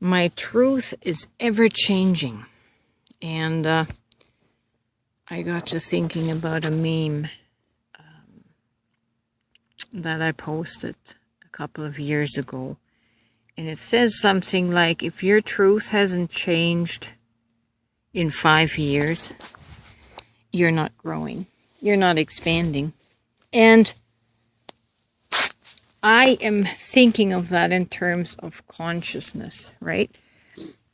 My truth is ever-changing. And I got to thinking about a meme that I posted a couple of years ago. And it says something like, if your truth hasn't changed in 5 years, you're not growing. You're not expanding. And I am thinking of that in terms of consciousness, right?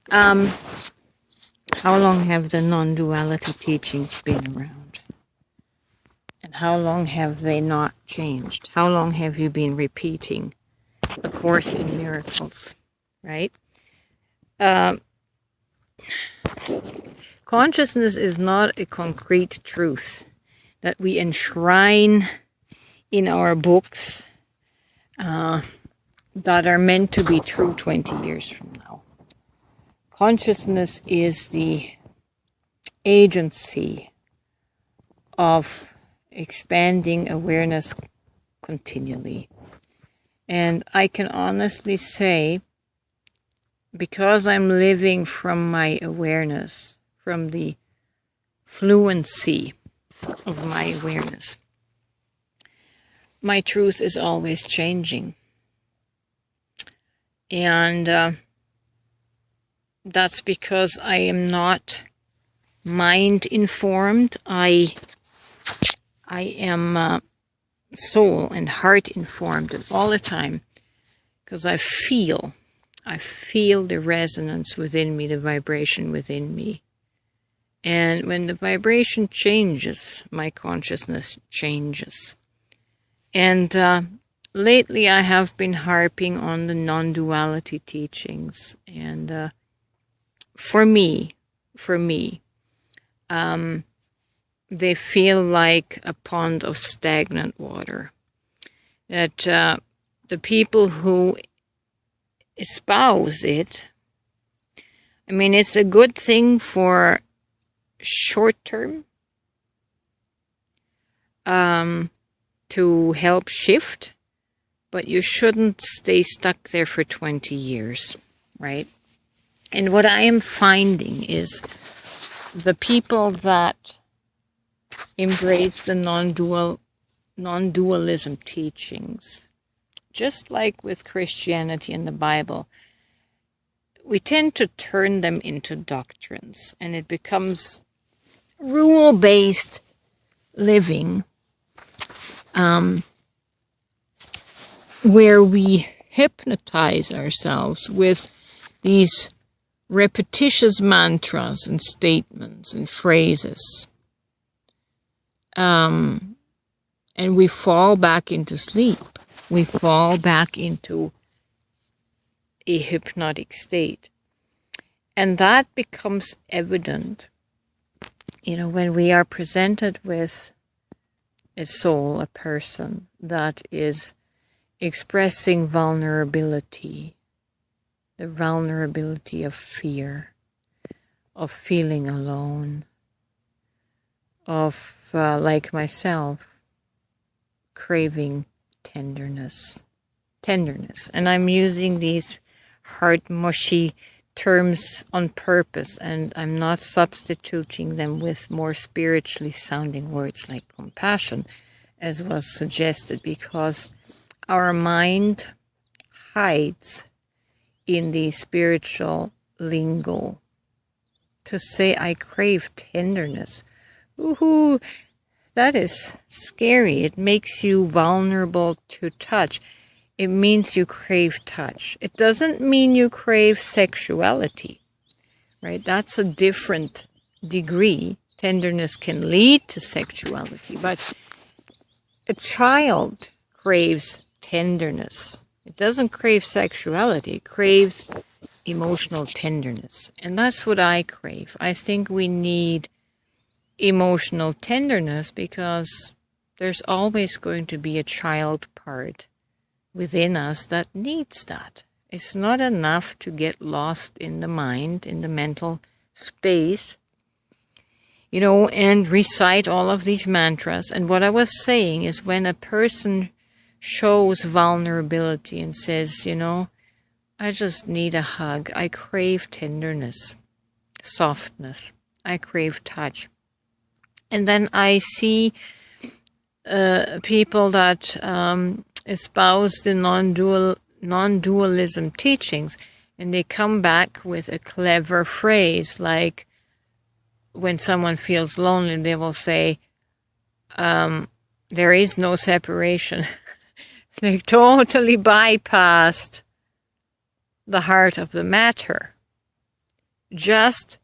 How long have the non-duality teachings been around? And how long have they not changed? How long have you been repeating A Course in Miracles, right? Consciousness is not a concrete truth that we enshrine in our books that are meant to be true 20 years from now. Consciousness is the agency of expanding awareness continually. And I can honestly say, because I'm living from my awareness, from the fluency of my awareness, my truth is always changing. And that's because I am not mind-informed. I am soul and heart-informed all the time, because I feel the resonance within me, the vibration within me. And when the vibration changes, my consciousness changes. And lately I have been harping on the non-duality teachings. And for me, they feel like a pond of stagnant water. That the people who espouse it, I mean, it's a good thing for short term, to help shift, but you shouldn't stay stuck there for 20 years, right? And what I am finding is the people that embrace the non-dualism teachings, just like with Christianity and the Bible, we tend to turn them into doctrines, and it becomes rule-based living, where we hypnotize ourselves with these repetitious mantras and statements and phrases. And we fall back into sleep. We fall back into a hypnotic state. And that becomes evident, when we are presented with a soul, a person that is expressing vulnerability, the vulnerability of fear, of feeling alone, of, like myself, craving tenderness. And I'm using these hard, mushy terms on purpose, and I'm not substituting them with more spiritually sounding words like compassion, as was suggested, because our mind hides in the spiritual lingo. To say I crave tenderness, woohoo, that is scary. It makes you vulnerable to touch. It means you crave touch. It doesn't mean you crave sexuality, right? That's a different degree. Tenderness can lead to sexuality, but a child craves tenderness. It doesn't crave sexuality. It craves emotional tenderness. And that's what I crave. I think we need emotional tenderness because there's always going to be a child part within us that needs that. It's not enough to get lost in the mind, in the mental space. and recite all of these mantras. And what I was saying is, when a person shows vulnerability and says, I just need a hug, I crave tenderness, softness, I crave touch. And then I see people that espouse the non-dualism teachings, and they come back with a clever phrase, like when someone feels lonely, they will say, there is no separation. They totally bypassed the heart of the matter. Just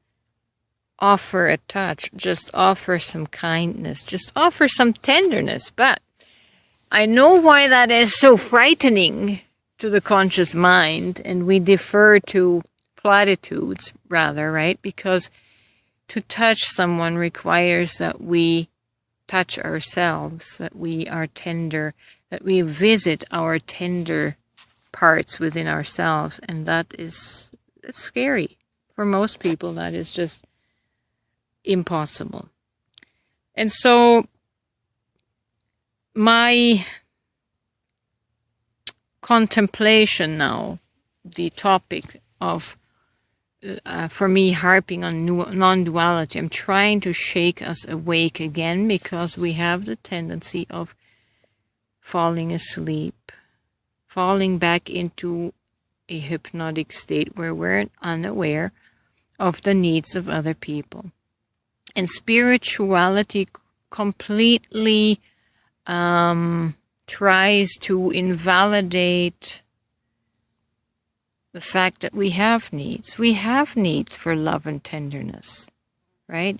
offer a touch, just offer some kindness, just offer some tenderness. But I know why that is so frightening to the conscious mind, and we defer to platitudes rather, right? Because to touch someone requires that we touch ourselves, that we are tender, that we visit our tender parts within ourselves, and it's scary. For most people, that is just impossible. And so my contemplation now, the topic of, for me, harping on non-duality, I'm trying to shake us awake again, because we have the tendency of falling asleep, falling back into a hypnotic state where we're unaware of the needs of other people. And spirituality completely tries to invalidate the fact that we have needs. We have needs for love and tenderness, right?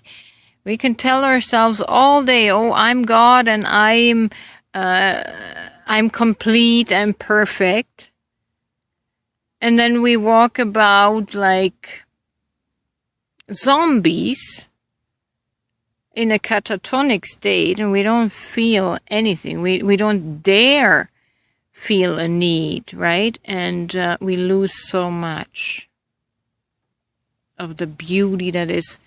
We can tell ourselves all day, oh, I'm God and I'm complete, I'm perfect. And then we walk about like zombies in a catatonic state, and we don't feel anything. We don't dare feel a need, right? And we lose so much of the beauty that is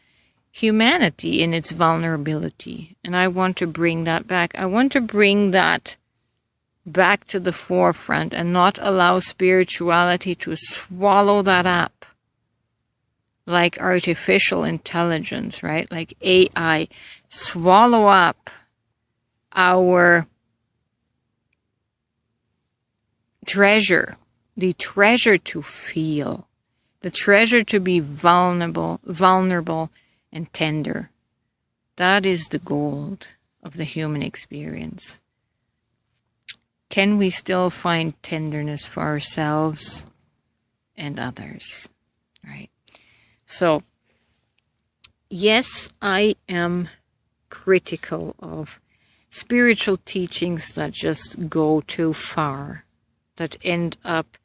humanity in its vulnerability. And I want to bring that back. I want to bring that back to the forefront and not allow spirituality to swallow that up like artificial intelligence, right? Like AI, swallow up our treasure, the treasure to feel, the treasure to be vulnerable and tender. That is the gold of the human experience. Can we still find tenderness for ourselves and others, right? So, yes, I am critical of spiritual teachings that just go too far, that end up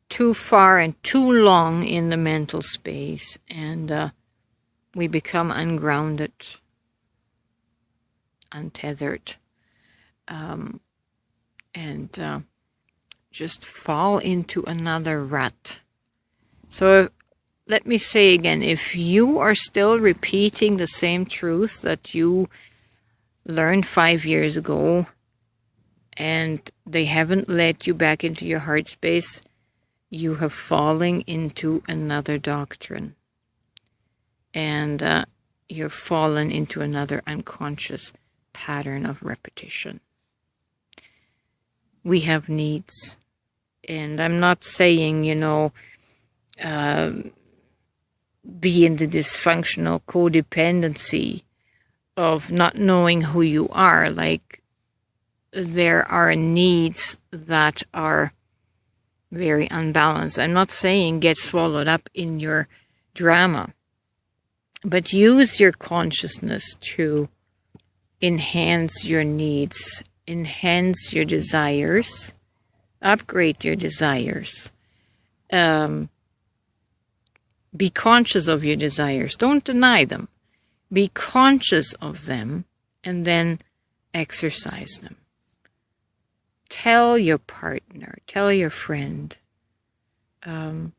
too far and too long in the mental space, and we become ungrounded, untethered, and just fall into another rut. So let me say again, if you are still repeating the same truth that you learned 5 years ago, and they haven't led you back into your heart space, you have fallen into another doctrine. And you're fallen into another unconscious pattern of repetition. We have needs. And I'm not saying, be in the dysfunctional codependency of not knowing who you are. Like, there are needs that are very unbalanced. I'm not saying get swallowed up in your drama, but use your consciousness to enhance your needs, enhance your desires, upgrade your desires. Be conscious of your desires. Don't deny them. Be conscious of them and then exercise them. Tell your partner, tell your friend, I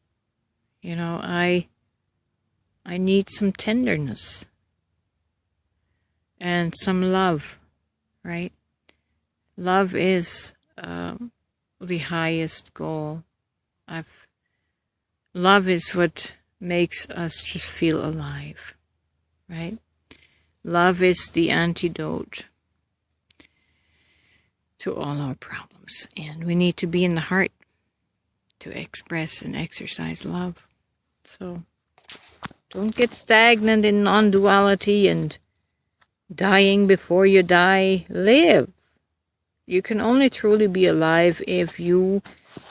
need some tenderness. and some love, right? Love is the highest goal. Love is what makes us just feel alive, right? Love is the antidote to all our problems. And we need to be in the heart to express and exercise love. So don't get stagnant in non-duality and dying before you die. Live. You can only truly be alive if you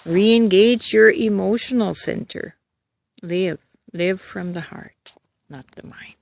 re-engage your emotional center. Live. Live from the heart, not the mind.